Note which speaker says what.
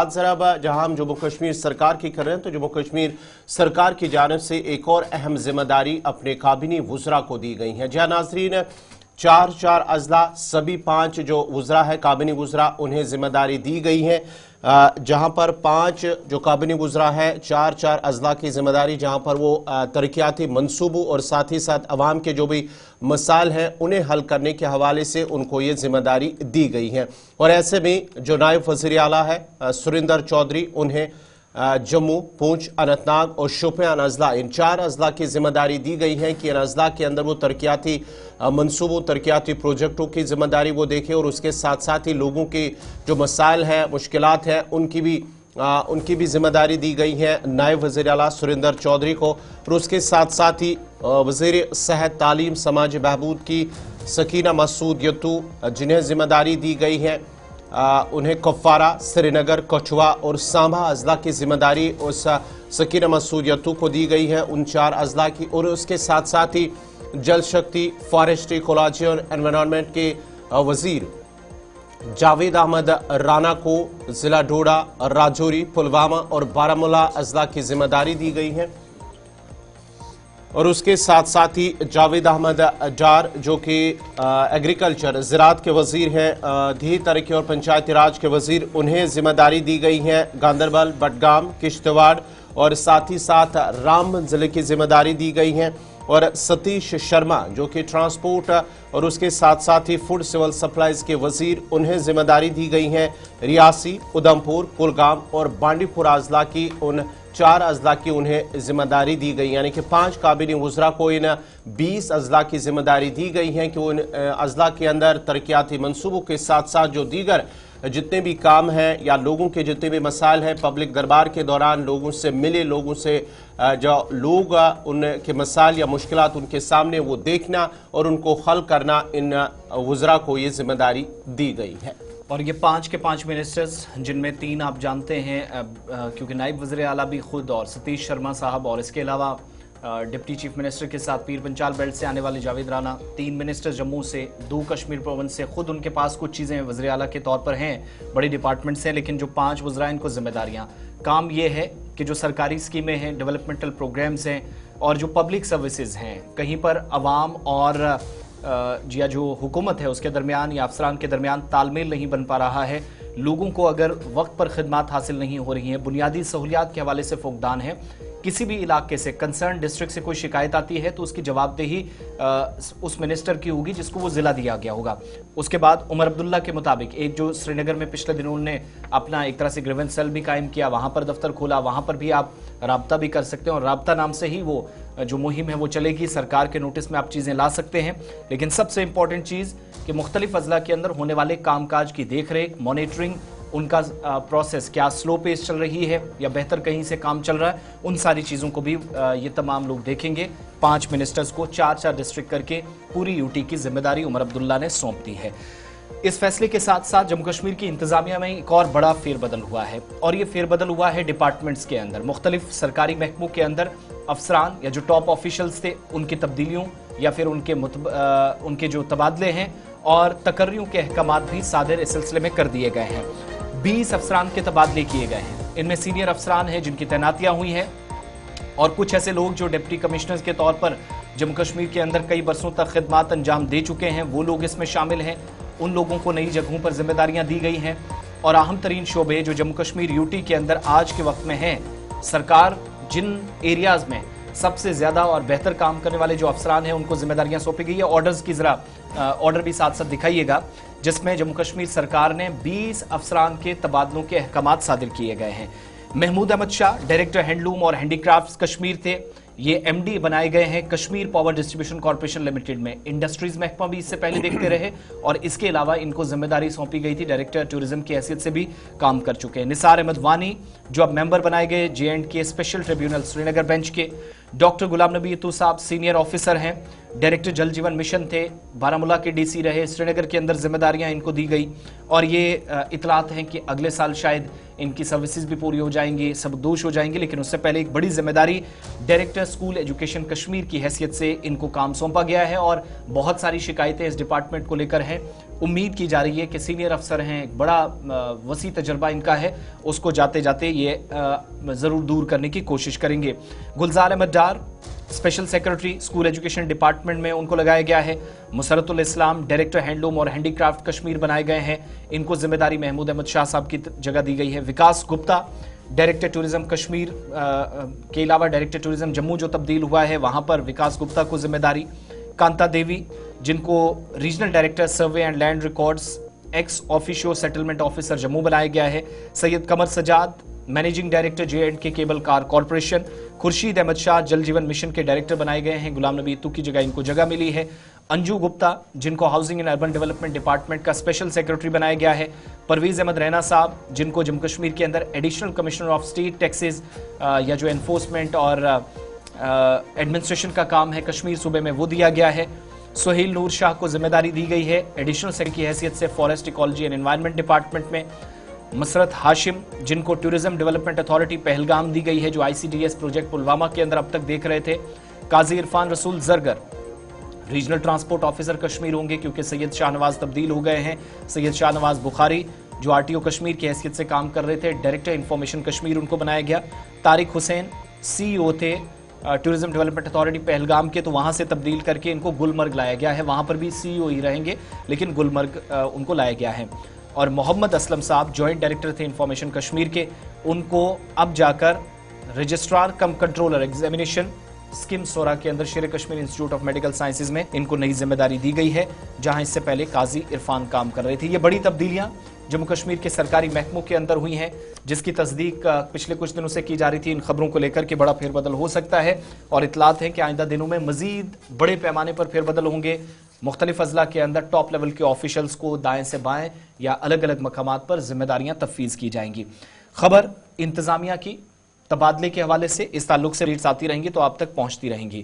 Speaker 1: बात जरा जहां हम जम्मू कश्मीर सरकार की कर रहे हैं, तो जम्मू कश्मीर सरकार की जानिब से एक और अहम जिम्मेदारी अपने काबिनी वुज़रा को दी गई है। जहां नाजरीन चार अजला सभी 5 जो वुज़रा है काबिनी वुज़रा उन्हें जिम्मेदारी दी गई है, जहां पर 5 जो काबिनी वुज़रा है 4 अजला की जिम्मेदारी, जहां पर वो तरक्याती मंसूबों और साथ ही साथ अवाम के जो भी मसाइल हैं उन्हें हल करने के हवाले से उनको ये जिम्मेदारी दी गई है। और ऐसे में जो नायब वज़ीर आला है सुरिंदर चौधरी, उन्हें जम्मू, पूंछ, अनंतनाग और शोपियान अजला, इन 4 अजला की जिम्मेदारी दी गई है कि इन अजला के अंदर वो तरक्याती मंसूबों, तरक्याती प्रोजेक्टों की जिम्मेदारी वो देखें और उसके साथ साथ ही लोगों के जो मसाइल हैं, मुश्किलात हैं, उनकी भी जिम्मेदारी दी गई है नायब वज़ीर आला सुरिंदर चौधरी को। और उसके साथ साथ ही वज़ीर सेहत, तालीम, समाजी बहबूद की सकीना मसूद यत्तू, जिन्हें जिम्मेदारी दी गई है, उन्हें कुपवारा, श्रीनगर, कठुआ और सांबा अजला की जिम्मेदारी उस सकीना मसूद यत्तू को दी गई है, उन 4 अजला की। और उसके साथ साथ ही जल शक्ति, फॉरेस्ट्री, इकोलॉजी और एनवायरनमेंट के वजीर जावेद अहमद राना को जिला डोडा, राजौरी, पुलवामा और बारामूला अजला की जिम्मेदारी दी गई है। और उसके साथ साथ ही जावेद अहमद डार जो कि एग्रीकल्चर, ज़राअत के वज़ीर हैं, दी तरक्की और पंचायती राज के वज़ीर, उन्हें जिम्मेदारी दी गई है गांदरबल, बडगाम, किश्तवाड़ और साथ ही साथ रामबन ज़िले की जिम्मेदारी दी गई है। और सतीश शर्मा जो कि ट्रांसपोर्ट और उसके साथ साथ ही फूड सिविल सप्लाईज के वज़ीर, उन्हें जिम्मेदारी दी गई है रियासी, उधमपुर, कुलगाम और बांडीपुरा अजला की, उन 4 अजला की उन्हें जिम्मेदारी दी गई। यानी कि 5 काबिनी वुज़रा को इन 20 अजला की जिम्मेदारी दी गई है कि उन अजला के अंदर तरक्याती मनसूबों के साथ साथ जो दीगर जितने भी काम हैं या लोगों के जितने भी मसाइल हैं, पब्लिक दरबार के दौरान लोगों से मिले, लोगों से जो लोग उनके मसाइल या मुश्किलात उनके सामने वो देखना और उनको हल करना, इन वुज़रा को ये जिम्मेदारी दी गई है।
Speaker 2: और ये 5 के 5 मिनिस्टर्स, जिनमें 3 आप जानते हैं क्योंकि नायब वज़ीर आला भी खुद और सतीश शर्मा साहब, और इसके अलावा डिप्टी चीफ मिनिस्टर के साथ पीर पंचाल बेल्ट से आने वाले जावेद राना, 3 मिनिस्टर जम्मू से, 2 कश्मीर प्रोविंस से। खुद उनके पास कुछ चीज़ें वज़ीर आला के तौर पर हैं, बड़ी डिपार्टमेंट्स हैं, लेकिन जो 5 वज़रा इनको जिम्मेदारियाँ, काम ये है कि जो सरकारी स्कीमें हैं, डेवलपमेंटल प्रोग्राम्स हैं और जो पब्लिक सर्विसेज हैं, कहीं पर अवाम और या जो हुकूमत है उसके दरमियान या अफसरान के दरमियान तालमेल नहीं बन पा रहा है, लोगों को अगर वक्त पर खिदमात हासिल नहीं हो रही हैं, बुनियादी सहूलियात के हवाले से फुकदान है, किसी भी इलाके से, कंसर्न डिस्ट्रिक्ट से कोई शिकायत आती है तो उसकी जवाबदेही उस मिनिस्टर की होगी जिसको वो जिला दिया गया होगा। उसके बाद उमर अब्दुल्ला के मुताबिक एक जो श्रीनगर में पिछले दिनों ने अपना एक तरह से ग्रीवेंस सेल भी कायम किया, वहाँ पर दफ्तर खोला, वहाँ पर भी आप राब्ता भी कर सकते हैं और राब्ता नाम से ही वो जो मुहिम है वो चलेगी, सरकार के नोटिस में आप चीज़ें ला सकते हैं। लेकिन सबसे इंपॉर्टेंट चीज़ कि मुख्तलिफ अजला के अंदर होने वाले कामकाज की देख रेख, मॉनिटरिंग, उनका प्रोसेस क्या स्लो पेस चल रही है या बेहतर कहीं से काम चल रहा है, उन सारी चीज़ों को भी ये तमाम लोग देखेंगे। 5 मिनिस्टर्स को 4 डिस्ट्रिक्ट करके पूरी यूटी की जिम्मेदारी उमर अब्दुल्ला ने सौंप दी है। इस फैसले के साथ साथ जम्मू कश्मीर की इंतजामिया में एक और बड़ा फेरबदल हुआ है और ये फेरबदल हुआ है डिपार्टमेंट्स के अंदर। मुख्तलिफ सरकारी महकमों के अंदर अफसरान या जो टॉप ऑफिशियल्स थे उनकी तब्दीलियों या फिर उनके जो तबादले हैं और तकर्रियों के अहकामात भी सादिर इस सिलसिले में कर दिए गए हैं। 20 अफसरान के तबादले किए गए हैं। इनमें सीनियर अफसरान हैं जिनकी तैनातियां हुई हैं और कुछ ऐसे लोग जो डिप्टी कमिश्नर्स के तौर पर जम्मू कश्मीर के अंदर कई बरसों तक खिदमात अंजाम दे चुके हैं, वो लोग इसमें शामिल हैं। उन लोगों को नई जगहों पर जिम्मेदारियां दी गई हैं और अहम तरीन शोबे जो जम्मू कश्मीर यूटी के अंदर आज के वक्त में हैं, सरकार जिन एरियाज में सबसे ज़्यादा और बेहतर काम करने वाले जो अफसरान हैं उनको जिम्मेदारियां सौंपी गई है। ऑर्डर्स की ज़रा ऑर्डर भी साथ साथ दिखाइएगा, जिसमें जम्मू कश्मीर सरकार ने 20 अफसरान के तबादलों के अहकामात सादिर किए गए हैं। महमूद अहमद शाह डायरेक्टर हैंडलूम और हैंडीक्राफ्ट्स कश्मीर थे, ये एमडी बनाए गए हैं Kashmir power distribution corporation limited में। इंडस्ट्रीज महकमा भी इससे पहले देखते रहे और इसके अलावा इनको जिम्मेदारी सौंपी गई थी, डायरेक्टर टूरिज्म की हैसियत से भी काम कर चुके हैं। निसार अहमद वानी जो अब मेंबर बनाए गए J&K special tribunal Srinagar bench के। डॉक्टर गुलाम नबी इत्तू साहब सीनियर ऑफिसर हैं, डायरेक्टर जल जीवन मिशन थे, बारामूला के डीसी रहे, श्रीनगर के अंदर जिम्मेदारियां इनको दी गई और ये इतलात हैं कि अगले साल शायद इनकी सर्विसेज भी पूरी हो जाएंगी, सब दोष हो जाएंगे, लेकिन उससे पहले एक बड़ी जिम्मेदारी डायरेक्टर स्कूल एजुकेशन कश्मीर की हैसियत से इनको काम सौंपा गया है और बहुत सारी शिकायतें इस डिपार्टमेंट को लेकर हैं। उम्मीद की जा रही है कि सीनियर अफसर हैं, एक बड़ा वसी तजर्बा इनका है, उसको जाते जाते ये ज़रूर दूर करने की कोशिश करेंगे। Gulzar Ahmad Dar special secretary school education department में उनको लगाया गया है। मुसरतुल इस्लाम डायरेक्टर हैंडलूम और हैंडीक्राफ्ट कश्मीर बनाए गए हैं, इनको जिम्मेदारी महमूद अहमद शाह साहब की जगह दी गई है। विकास गुप्ता डायरेक्टर टूरिज्म कश्मीर के अलावा डायरेक्टर टूरिज्म जम्मू जो तब्दील हुआ है वहां पर विकास गुप्ता को जिम्मेदारी। कांता देवी जिनको regional director survey and land records ex officio settlement officer Jammu बनाया गया है। Syed Qamar Sajad managing director J&K cable car corporation. Khurshid Ahmad Shah Jal Jeevan mission के डायरेक्टर बनाए गए हैं, गुलाम नबी इत्तू की जगह इनको जगह मिली है। अंजू गुप्ता जिनको housing and urban development department का स्पेशल सेक्रेटरी बनाया गया है। परवीज अहमद रैना साहब जिनको जम्मू कश्मीर के अंदर additional commissioner of state taxes या जो एनफोर्समेंट और एडमिनिस्ट्रेशन का काम है कश्मीर सूबे में वो दिया गया है। सोहेल नूर शाह को जिम्मेदारी दी गई है एडिशनल सेक्रेटरी की हैसियत से forest ecology and environment department में। मसरत हाशिम जिनको टूरिज्म डेवलपमेंट अथॉरिटी पहलगाम दी गई है, जो ICDS प्रोजेक्ट पुलवामा के अंदर अब तक देख रहे थे। काजी इरफान रसूल Zargar regional transport officer Kashmir होंगे क्योंकि सैयद शाहनवाज तब्दील हो गए हैं। सैयद शाहनवाज बुखारी जो RTO कश्मीर की हैसियत से काम कर रहे थे, डायरेक्टर इंफॉर्मेशन कश्मीर उनको बनाया गया। तारिक हुसैन CEO थे टूरिज्म डेवलपमेंट अथॉरिटी पहलगाम के, तो वहां से तब्दील करके इनको गुलमर्ग लाया गया है, वहां पर भी CEO ही रहेंगे लेकिन गुलमर्ग उनको लाया गया है। और मोहम्मद असलम साहब जॉइंट डायरेक्टर थे इंफॉर्मेशन कश्मीर के, उनको अब जाकर रजिस्ट्रार कम कंट्रोलर एग्जामिनेशन स्कीम सोरा के अंदर शेर Kashmir institute of medical sciences में इनको नई जिम्मेदारी दी गई है, जहां इससे पहले काजी इरफान काम कर रहे थे। ये बड़ी तब्दीलियां जम्मू कश्मीर के सरकारी महकमों के अंदर हुई हैं, जिसकी तस्दीक पिछले कुछ दिनों से की जा रही थी। इन खबरों को लेकर के बड़ा फेरबदल हो सकता है और इतलात है कि आइंदा दिनों में मजीद बड़े पैमाने पर फेरबदल होंगे। मुख्तलिफ अजला के अंदर टॉप लेवल के ऑफिशल्स को दाएं से बाएं या अलग अलग मकामात पर जिम्मेदारियां तफवीज़ की जाएंगी। खबर इंतजामिया की तबादले के हवाले से इस ताल्लुक से रीड्स आती रहेंगी तो आप तक पहुंचती रहेंगी।